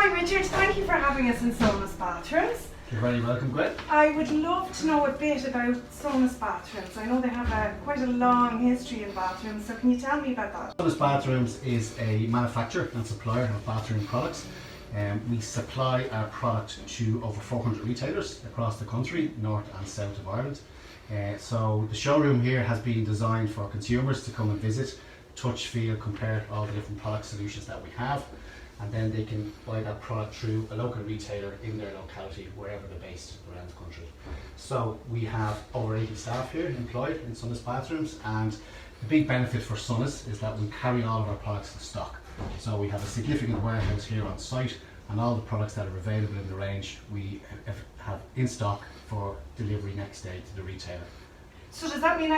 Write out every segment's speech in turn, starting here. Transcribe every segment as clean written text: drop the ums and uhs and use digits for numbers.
Hi Richard, thank you for having us in Sonas Bathrooms. You're very welcome, Gwen. I would love to know a bit about Sonas Bathrooms. I know they have quite a long history in bathrooms, so can you tell me about that? Sonas Bathrooms is a manufacturer and supplier of bathroom products. We supply our product to over 400 retailers across the country, north and south of Ireland. So the showroom here has been designed for consumers to come and visit, touch, feel, compare all the different product solutions that we have, and then they can buy that product through a local retailer in their locality, wherever they're based around the country. So we have over 80 staff here employed in Sonas Bathrooms, and the big benefit for Sonas is that we carry all of our products in stock. So we have a significant warehouse here on site, and all the products that are available in the range we have in stock for delivery next day to the retailer. So does that mean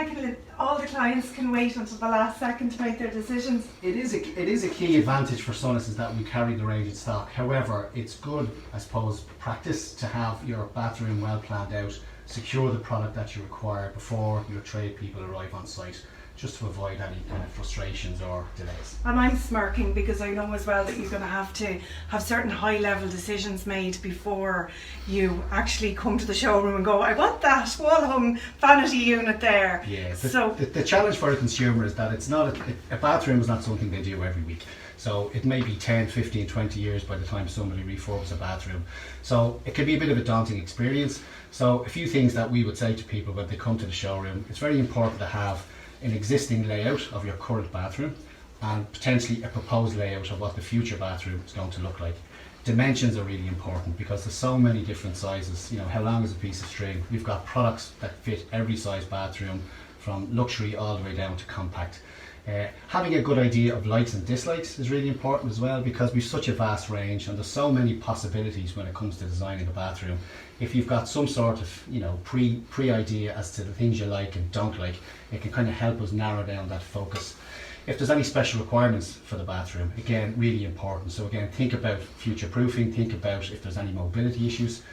all the clients can wait until the last second to make their decisions? It is a key advantage for Sonas is that we carry the range in stock. However, it's good, I suppose, practice to have your bathroom well planned out, secure the product that you require before your trade people arrive on site, just to avoid any kind of frustrations or delays. And I'm smirking because I know as well that you're going to have certain high level decisions made before you actually come to the showroom and go, I want that wall hung vanity unit there. Yeah, the challenge for a consumer is that it's not a bathroom is not something they do every week. So it may be 10, 15, 20 years by the time somebody refurbs a bathroom. So it can be a bit of a daunting experience. So a few things that we would say to people when they come to the showroom: it's very important to have an existing layout of your current bathroom and potentially a proposed layout of what the future bathroom is going to look like. Dimensions are really important because there's so many different sizes. You know, how long is a piece of string? We've got products that fit every size bathroom, from luxury all the way down to compact. Having a good idea of likes and dislikes is really important as well, because we've such a vast range and there's so many possibilities when it comes to designing a bathroom. If you've got some sort of pre idea as to the things you like and don't like, it can kind of help us narrow down that focus. If there's any special requirements for the bathroom, again, really important. So again, think about future proofing, think about if there's any mobility issues.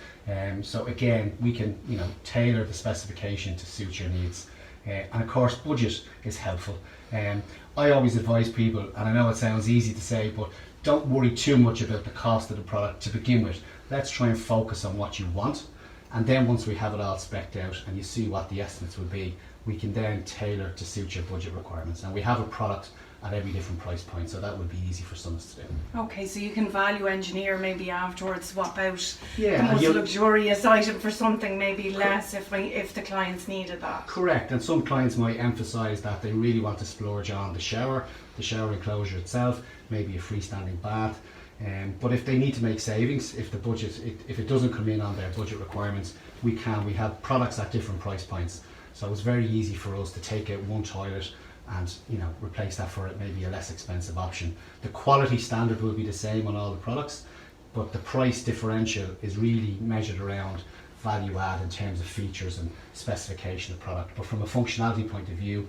So again, we can tailor the specification to suit your needs. And of course, budget is helpful. I always advise people, and I know it sounds easy to say, but don't worry too much about the cost of the product to begin with. Let's try and focus on what you want, and then once we have it all spec'd out and you see what the estimates will be, we can then tailor to suit your budget requirements. And we have a product at every different price point, so that would be easy for Sonas to do. Okay, so you can value engineer maybe afterwards, swap out the most luxurious item for something maybe less if the clients needed that. Correct, and some clients might emphasise that they really want to splurge on the shower enclosure itself, maybe a freestanding bath. But if they need to make savings, if it doesn't come in on their budget requirements, we have products at different price points. So it's very easy for us to take out one toilet and replace that for maybe a less expensive option. The quality standard will be the same on all the products, but the price differential is really measured around value add in terms of features and specification of product. But from a functionality point of view,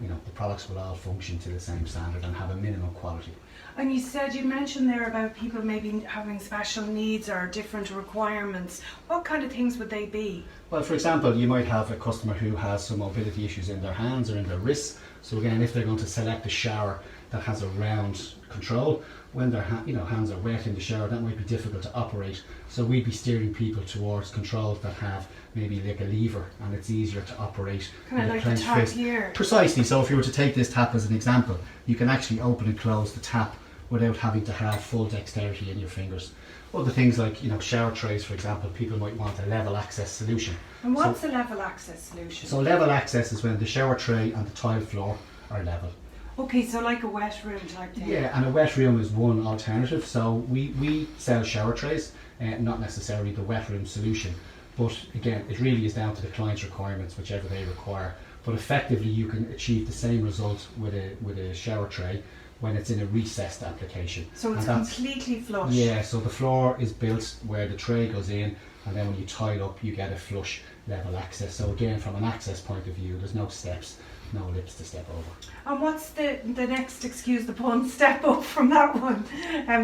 the products will all function to the same standard and have a minimum quality. And you mentioned there about people maybe having special needs or different requirements. What kind of things would they be? Well, for example, you might have a customer who has some mobility issues in their hands or in their wrists. So again, if they're going to select a shower that has a round control, when their hands are wet in the shower, that might be difficult to operate. So we'd be steering people towards controls that have maybe like a lever, and it's easier to operate. Kind of like the tap here. Precisely. So if you were to take this tap as an example, you can actually open and close the tap without having to have full dexterity in your fingers. Other things like shower trays, for example, people might want a level access solution. And what's a level access solution? So level access is when the shower tray and the tile floor are level. Okay, so like a wet room type thing. Yeah, and a wet room is one alternative. So we sell shower trays, not necessarily the wet room solution. But again, it really is down to the client's requirements, whichever they require. But effectively, you can achieve the same result with a shower tray when it's in a recessed application. So it's completely flush? Yeah, so the floor is built where the tray goes in, and then when you tile up, you get a flush level access. So again, from an access point of view, there's no steps, no lips to step over. And what's the next, excuse the pun, step up from that one?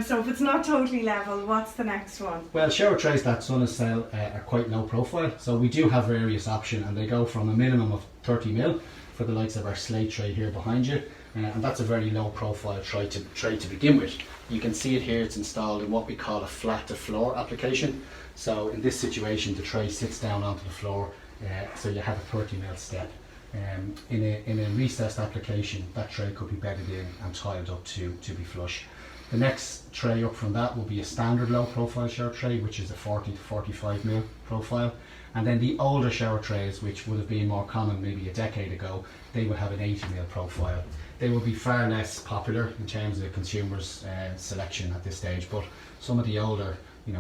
So if it's not totally level, what's the next one? Well, shower trays that Sonas sell are quite low profile. So we do have various options, and they go from a minimum of 30 mil for the likes of our slate tray here behind you, and that's a very low profile tray to begin with. You can see it here, it's installed in what we call a flat to floor application. So in this situation the tray sits down onto the floor, so you have a 30mm step. In a recessed application, that tray could be bedded in and tiled up to be flush. The next tray up from that will be a standard low profile shower tray, which is a 40 to 45mm profile. And then the older shower trays, which would have been more common maybe a decade ago, they would have an 80mm profile. They will be far less popular in terms of consumers' selection at this stage, but some of the older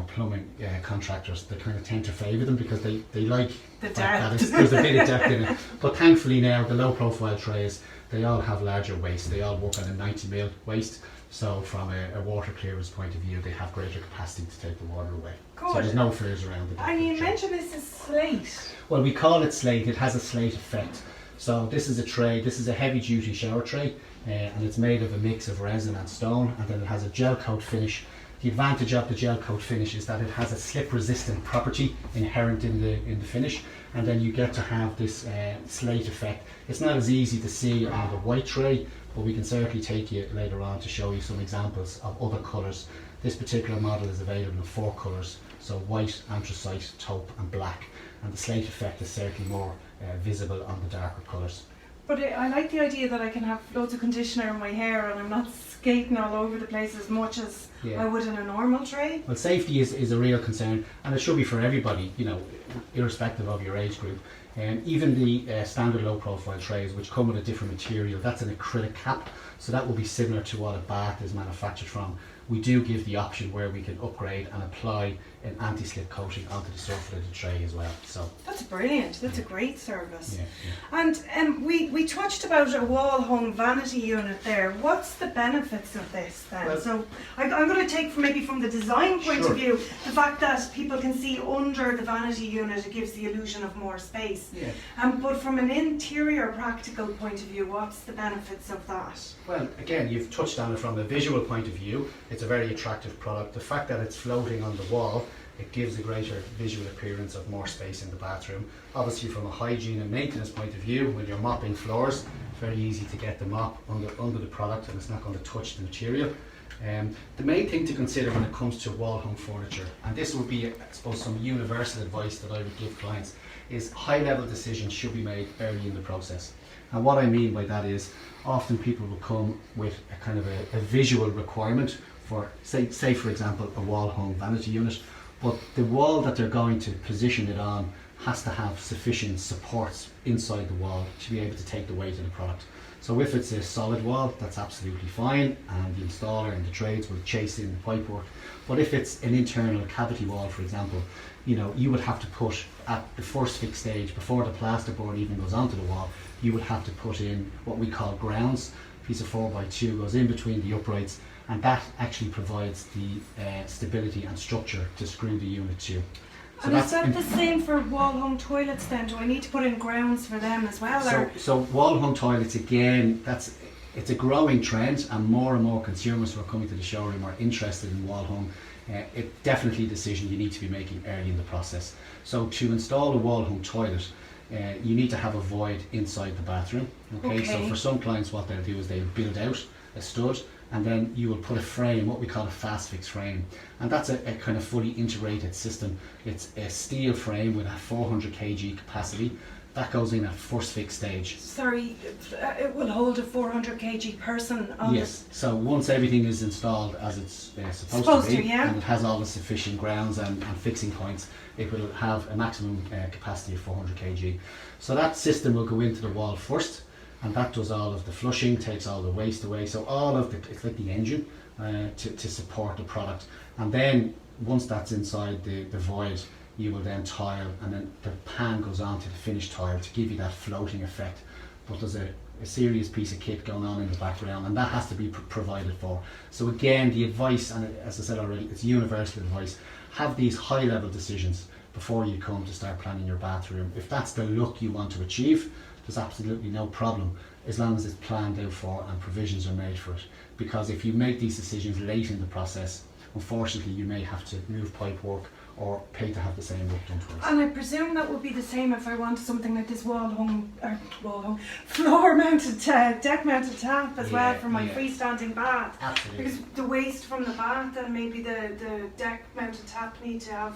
plumbing contractors, they kind of tend to favour them because they like the depth. There's a bit of depth in it. But thankfully now the low profile trays, they all have larger waste. They all work on a 90mm waste. So from a water clearance point of view, they have greater capacity to take the water away. Good. So there's no fears around it. And you mentioned this is slate. Well, we call it slate. It has a slate effect. So this is a tray. This is a heavy duty shower tray, and it's made of a mix of resin and stone, and then it has a gel coat finish. The advantage of the gel coat finish is that it has a slip resistant property inherent in the finish, and then you get to have this slate effect. It's not as easy to see on the white tray, but we can certainly take you later on to show you some examples of other colours. This particular model is available in 4 colours, so white, anthracite, taupe and black, and the slate effect is certainly more visible on the darker colours. But I like the idea that I can have loads of conditioner in my hair and I'm not skating all over the place as much as I would in a normal tray. Well, safety is a real concern, and it should be for everybody, irrespective of your age group. Even the standard low profile trays, which come with a different material, that's an acrylic cap, so that will be similar to what a bath is manufactured from. We do give the option where we can upgrade and apply an anti-slip coating onto the surface of the tray as well. So that's brilliant. That's a great service. Yeah. And we touched about a wall hung vanity unit there. What's the benefits of this then? Well, so I'm going to take from the design point of view, the fact that people can see under the vanity unit, it gives the illusion of more space. Yeah. But from an interior practical point of view, what's the benefits of that? Well, again, you've touched on it from a visual point of view. It's a very attractive product. The fact that it's floating on the wall, it gives a greater visual appearance of more space in the bathroom. Obviously from a hygiene and maintenance point of view, when you're mopping floors, it's very easy to get the mop under the product and it's not going to touch the material. The main thing to consider when it comes to wall hung furniture, and this would be, I suppose, some universal advice that I would give clients, is high level decisions should be made early in the process. And what I mean by that is often people will come with a kind of a visual requirement for, say for example, a wall hung vanity unit, but the wall that they're going to position it on has to have sufficient supports inside the wall to be able to take the weight of the product. So if it's a solid wall, that's absolutely fine, and the installer and the trades will chase in the pipework. But if it's an internal cavity wall, for example, you would have to put at the first fix stage, before the plasterboard even goes onto the wall, you would have to put in what we call grounds. A piece of 4x2 goes in between the uprights, and that actually provides the stability and structure to screw the unit to. So and is that the same for wall hung toilets then? Do I need to put in grounds for them as well? So wall hung toilets, again, it's a growing trend, and more consumers who are coming to the showroom are interested in wall hung. It's definitely a decision you need to be making early in the process. So to install a wall hung toilet, you need to have a void inside the bathroom. Okay, so for some clients what they'll do is they'll build out a stud, and then you will put a frame, what we call a fast fix frame, and that's a kind of fully integrated system. It's a steel frame with a 400 kg capacity that goes in at first fix stage. Sorry, it will hold a 400 kg person on Yes, so once everything is installed as it's supposed to be, and it has all the sufficient grounds and fixing points, it will have a maximum capacity of 400 kg. So that system will go into the wall first, and that does all of the flushing, takes all the waste away, so all of it's like the engine to support the product. And then once that's inside the void, you will then tile, and then the pan goes on to the finished tile to give you that floating effect. But there's a serious piece of kit going on in the background, and that has to be provided for. So again, the advice, and as I said already, it's universal advice, have these high level decisions before you come to start planning your bathroom. If that's the look you want to achieve, there's absolutely no problem, as long as it's planned out for and provisions are made for it. Because if you make these decisions late in the process, unfortunately you may have to move pipe work, or pay to have the same work done twice. And I presume that would be the same if I wanted something like this floor mounted, deck mounted tap as well for my freestanding bath. Absolutely. Because the waste from the bath and maybe the deck mounted tap need to have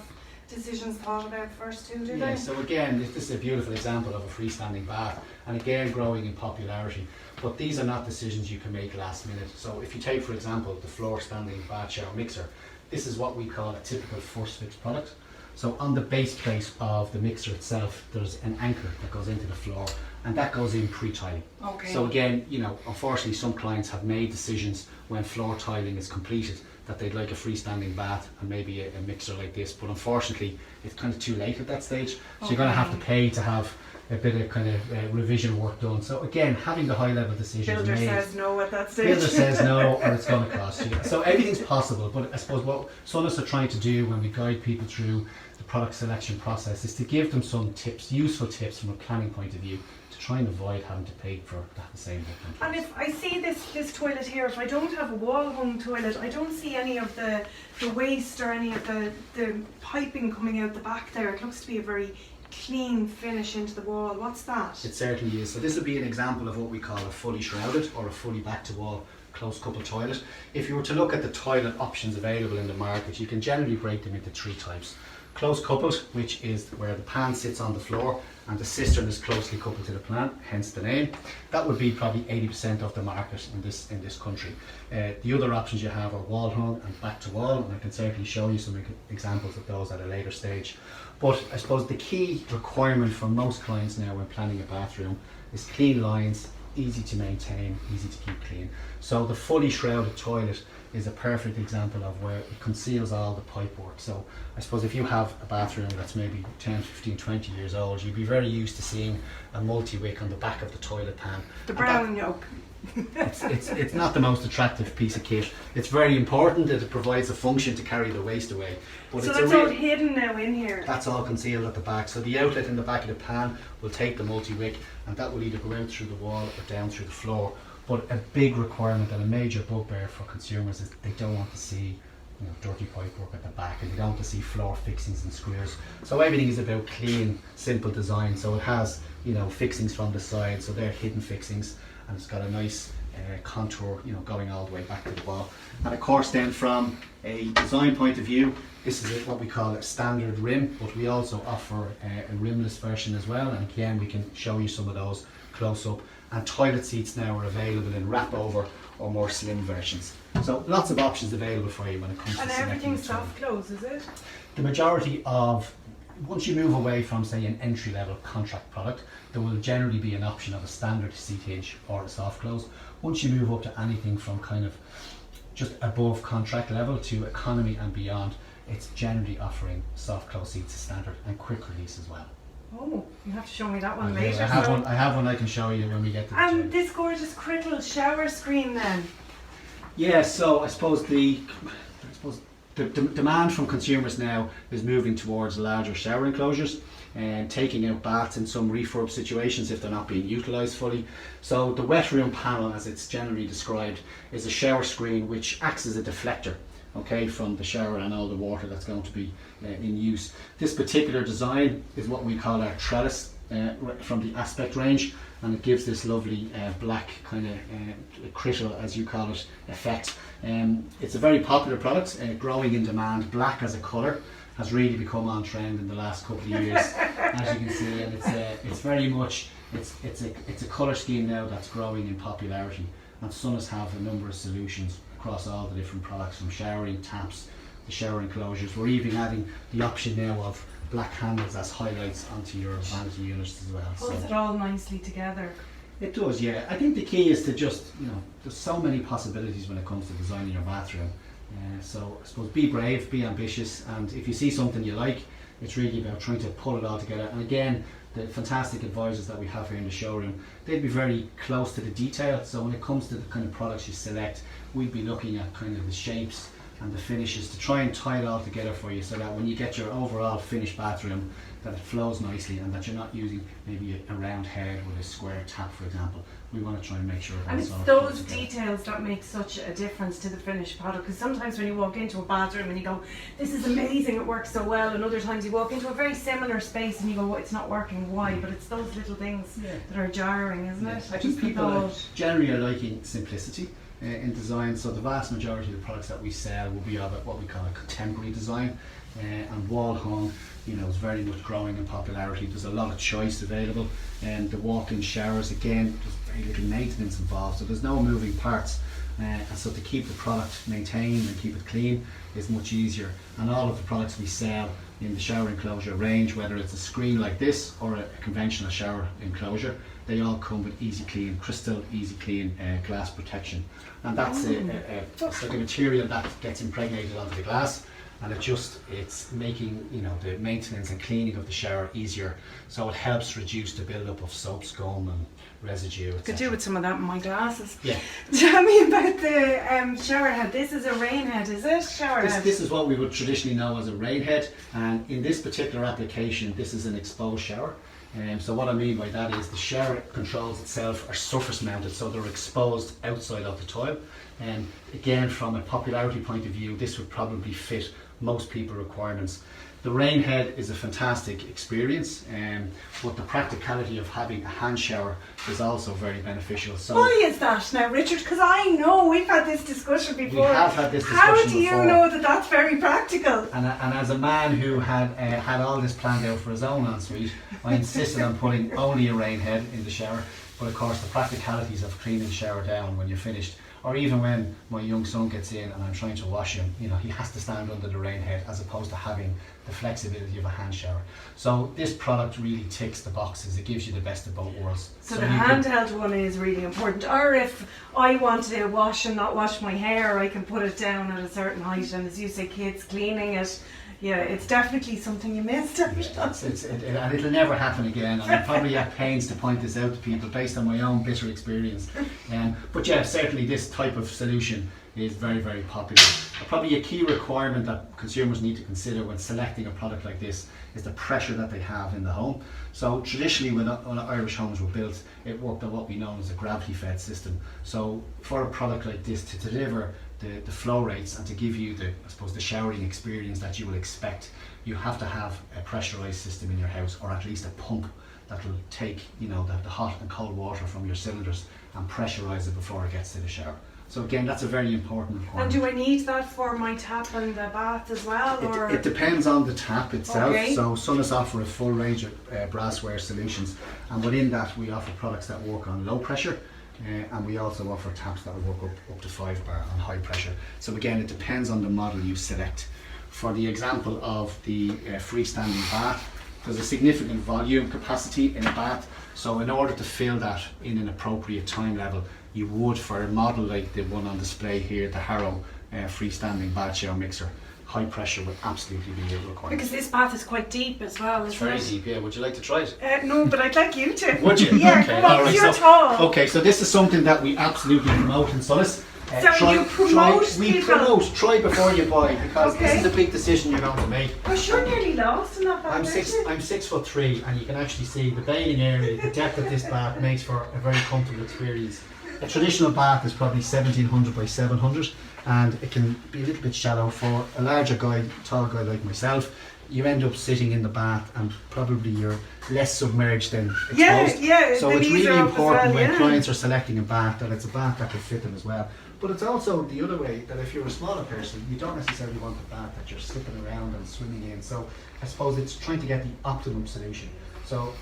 decisions thought about first too, do they? So again, this is a beautiful example of a freestanding bath, and again growing in popularity. But these are not decisions you can make last minute. So if you take, for example, the floor standing bath shower mixer, this is what we call a typical first fix product. So on the base plate of the mixer itself, there's an anchor that goes into the floor, and that goes in pre-tiling. Okay. So again, you know, unfortunately some clients have made decisions when floor tiling is completed that they'd like a freestanding bath and maybe a mixer like this, but unfortunately it's kind of too late at that stage. So you're going to have to pay to have a bit of kind of revision work done. So again, having the high level decisions Builder made. says no at that stage. Builder says no, or it's going to cost you. So everything's possible, but I suppose what Sonas are trying to do when we guide people through the product selection process is to give them some tips, useful tips from a planning point of view, to try and avoid having to pay for the same work. And if I see this toilet here, if I don't have a wall hung toilet, I don't see any of the waste or any of the piping coming out the back there. It looks to be a very clean finish into the wall. What's that? It certainly is. So this would be an example of what we call a fully shrouded or a fully back to wall close couple toilet. If you were to look at the toilet options available in the market, you can generally break them into three types. Close coupled, which is where the pan sits on the floor and the cistern is closely coupled to the plant, hence the name. That would be probably 80% of the market in this country. The other options you have are wall hung and back to wall, and I can certainly show you some examples of those at a later stage. But I suppose the key requirement for most clients now when planning a bathroom is clean lines, easy to maintain, easy to keep clean. So the fully shrouded toilet is a perfect example of where it conceals all the pipe work. So I suppose if you have a bathroom that's maybe 10, 15, 20 years old, you'd be very used to seeing a multi-wick on the back of the toilet pan. The brown yoke. It's not the most attractive piece of kit. It's very important that it provides a function to carry the waste away. But So it's that's all hidden now in here. That's all concealed at the back. So the outlet in the back of the pan will take the multi-wick, and that will either go out through the wall or down through the floor. But a big requirement and a major bugbear for consumers is they don't want to see dirty pipe work at the back, and they don't want to see floor fixings and screws. So everything is about clean, simple design. So it has fixings from the side, so they're hidden fixings, and it's got a nice contour going all the way back to the wall. And of course then from a design point of view, this is what we call a standard rim, but we also offer a rimless version as well, and again we can show you some of those close up. And toilet seats now are available in wrap over or more slim versions. So lots of options available for you when it comes to selecting. And everything's a toilet. soft close, is it? The majority of, once you move away from say an entry level contract product, there will generally be an option of a standard seat hinge or a soft close. Once you move up to anything from kind of just above contract level to economy and beyond, it's generally offering soft close seats as standard and quick release as well. Oh, you have to show me that one later. I have one I can show you when we get to the And this gorgeous crystal shower screen then? Yeah, so I suppose the demand from consumers now is moving towards larger shower enclosures and taking out baths in some refurb situations if they're not being utilised fully. So the wet room panel, as it's generally described, is a shower screen which acts as a deflector, okay, from the shower and all the water that's going to be in use. This particular design is what we call our trellis from the Aspect range, and it gives this lovely black kind of crystal, as you call it, effect. It's a very popular product, growing in demand. Black as a colour has really become on trend in the last couple of years, as you can see, and it's very much it's a colour scheme now that's growing in popularity. And Sonas have a number of solutions across all the different products, from showering taps, the shower enclosures. We're even adding the option now of black handles as highlights onto your vanity units as well. Pulls it all nicely together. It does, yeah. I think the key is to just, there's so many possibilities when it comes to designing your bathroom. So I suppose be brave, be ambitious, and if you see something you like, it's really about trying to pull it all together. And again, the fantastic advisors that we have here in the showroom, they'd be very close to the detail. So when it comes to the kind of products you select, we'd be looking at kind of the shapes and the finishes to try and tie it all together for you, so that when you get your overall finished bathroom, that it flows nicely and that you're not using maybe a round head with a square tap, for example. We want to try and make sure And that's it's all those together. details that make such a difference to the finished product, because sometimes when you walk into a bathroom and you go, this is amazing, it works so well, and other times you walk into a very similar space and you go, well, it's not working, why? But it's those little things that are jarring, isn't it? I think people generally are liking simplicity in design, so the vast majority of the products that we sell will be of what we call a contemporary design, and wall hung, you know, is very much growing in popularity. There's a lot of choice available, and the walk-in showers, again, there's very little maintenance involved, so there's no moving parts, and so to keep the product maintained and keep it clean is much easier. And all of the products we sell in the shower enclosure range, whether it's a screen like this or a conventional shower enclosure, they all come with easy clean, crystal easy clean glass protection, and that's it's like a material that gets impregnated onto the glass, and it's making, you know, the maintenance and cleaning of the shower easier, so it helps reduce the build-up of soap, scum and residue, etc. Could do with some of that in my glasses. Yeah. Tell me about the shower head. This is a rain head, is it? Shower head. This is what we would traditionally know as a rain head, and in this particular application, this is an exposed shower. So what I mean by that is the shower controls itself are surface mounted, so they're exposed outside of the tile. And again, from a popularity point of view, this would probably fit most people's requirements. The rain head is a fantastic experience, but the practicality of having a hand shower is also very beneficial. So why is that now, Richard? Because I know we've had this discussion before. We have had this discussion How do before. you know that that's very practical? And as a man who had all this planned out for his own ensuite, I insisted on putting only a rain head in the shower. But of course, the practicalities of cleaning the shower down when you're finished, or even when my young son gets in and I'm trying to wash him, you know, he has to stand under the rain head as opposed to having the flexibility of a hand shower. So this product really ticks the boxes. It gives you the best of both worlds. So the handheld one is really important. Or if I want to wash and not wash my hair, I can put it down at a certain height, and as you say, kids cleaning it. Yeah, it's definitely something you missed. And it'll never happen again. I'm probably at pains to point this out to people based on my own bitter experience. But yeah, certainly this type of solution is very, very popular. Probably a key requirement that consumers need to consider when selecting a product like this is the pressure that they have in the home. So traditionally when Irish homes were built, it worked on what we know as a gravity fed system. So for a product like this to deliver the flow rates and to give you the, I suppose, the showering experience that you will expect, you have to have a pressurized system in your house, or at least a pump that will take, you know, the hot and cold water from your cylinders and pressurize it before it gets to the shower. So again, that's a very important requirement. And do I need that for my tap and the bath as well? Or? It depends on the tap itself. Okay. So Sonas offer a full range of brassware solutions, and within that we offer products that work on low pressure, and we also offer taps that will work up to 5 bar on high pressure. So again, it depends on the model you select. For the example of the freestanding bath, there's a significant volume capacity in a bath, so in order to fill that in an appropriate time level, you would, for a model like the one on display here, the Harrow freestanding bath shower mixer, high pressure would absolutely be a requirement. Because this bath is quite deep as well, isn't it? It's very deep, yeah. Would you like to try it? No, but I'd like you to. Would you? Yeah, okay. come on, Alright, you're tall. Okay, so this is something that we absolutely promote in Sonas. So you promote we people? promote, try before you buy, because Okay. this is a big decision you're going to make. Well, you're nearly lost in that bath, I'm aren't you? 6'3", and you can actually see the bathing area, the depth of this bath makes for a very comfortable experience. A traditional bath is probably 1700 by 700, and it can be a little bit shallow. For a larger guy, tall guy like myself, you end up sitting in the bath and probably you're less submerged than exposed. Yeah, So the it's knees really are up as important well, when yeah. clients are selecting a bath that it's a bath that can fit them as well. But it's also the other way, that if you're a smaller person, you don't necessarily want a bath that you're slipping around and swimming in. So I suppose it's trying to get the optimum solution. So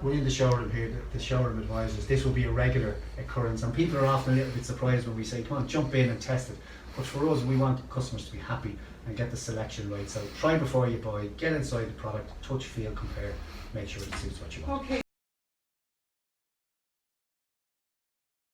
within the showroom here, the showroom advisors, this will be a regular occurrence, and people are often a little bit surprised when we say, come on, jump in and test it. But for us, we want customers to be happy and get the selection right. So try before you buy, get inside the product, touch, feel, compare, make sure it suits what you want. Okay.